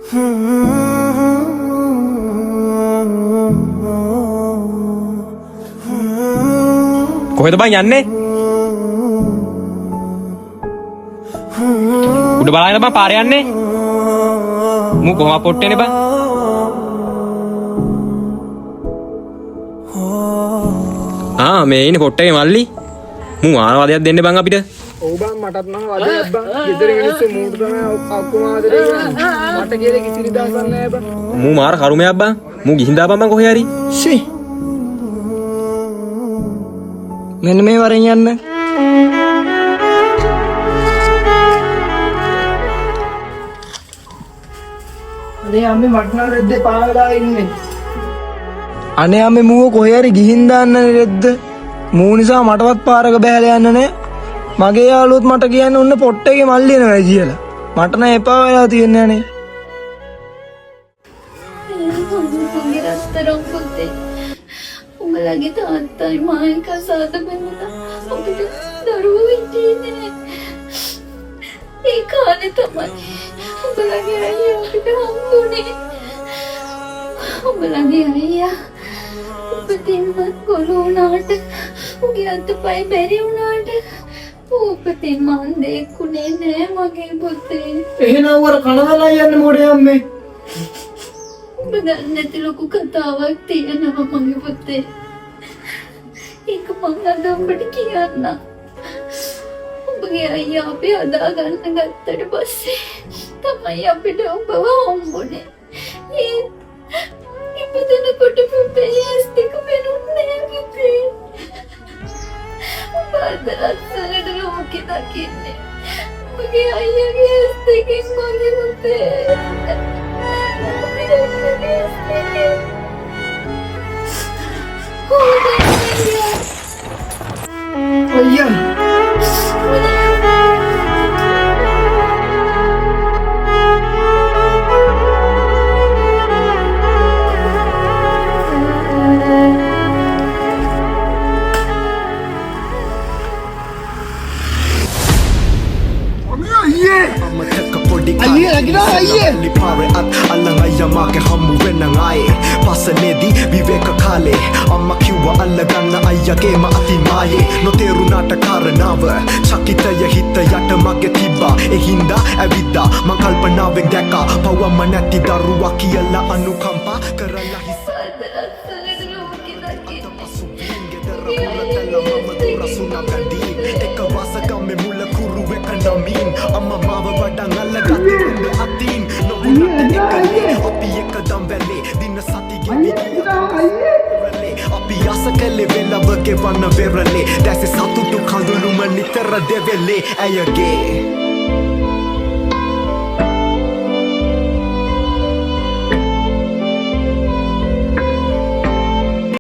කොහෙද බං යන්නේ? උඩ බලන්න බං පාරේ යන්නේ. මු කොහොම පොට්ටේනේ බං. මේ ඉන්නේ පොට්ටේ මල්ලි. මු ආනවාදයක් දෙන්න බං අපිට. ඔව් බං මටත් නම් වදයක් බං. ගෙදර මිනිස්සු මූට තමයි ඔක්කොම ආදරේ කරන්නේ. මට කියලා කිසි දවසක් නැහැ බං. මු මාර කරුමයක් බං. මු ගිහින් දාපන් බං කොහේ හරි. සී. මෙන්න මේ වරෙන් යන්න. අනේ අම්මේ මට්ටන රෙද්දේ පාවෙලා ඉන්නේ. අනේ අම්මේ මූව කොහේ හරි ගිහින් දාන්නනේ රෙද්ද. මූ නිසා මටවත් පාරක බහැලා යන්න නෑ. මගේ යාළුවොත් මට කියන්නේ ඔන්න පොට්ටේගේ මල්ලි එනවා කියලා. මට නම් එපා වෙලා තියන්නේ අනේ. උඹලගේ තාත්තයි මායික සාද බඳලා අපිට දරුවෝ ඉන්නේ. ඒ කාලේ තමයි උඹලගේ අයියා අපිට හම්බුනේ. උඹලගේ අයියා උපතින්ම කොළු වුණාට උගේ අතපය බැරි වුණාට උපතින් මන් දෙකුනේ නෑ මගේ පුතේ. එහෙනම් වර කනවලා යන්නේ මොඩේ අම්මේ. උඹ දන්නේ නැති ලොකු කතාවක් තියෙනවා මගේ පුතේ. ඒක මං අද උඹට කියන්න. උඹගේ අයියා අපි හදාගන්න ගත්තට පස්සේ තමයි අපිට උඹව හම්බුනේ. ඒ ඉපදෙනකොට පුතේ ඇස් දෙක පෙනුන්නේ පුතේ. උඹ අද ලස්සනට ලෝකෙ දකින්නේ. උඹගේ අයියාගේ ඇස් දෙකෙන් මගේ පුතේ. අයියා අල්ලඟයමාගේ හම්මු වෙන්න ආයේ පසලේදී විවේක කාලේ අම්මා කිව්වා අල්ලගන්න අයියාගේම අතිමායේ නොතේරුණාට කාරණාව චකිතය හිත යට මගේ තිබ්බා ඒ හින්දා ඇවිද්දා මං කල්පනාවෙන් දැක්කා පව්වම නැති දරුවා කියලා අනුකම්පා කරලා අම්මා මාව වඩා අල්ලගත්තේ උඹ අතින් නොවුනට එකලේ අපි එකදම් වැලේ දින සතිගේ අපි ආස කළේ වෙලවගේ වන්න වෙරළේ දැසේ සතුටු කඳුළුම නිතර දෙවෙලේ ඇයගේ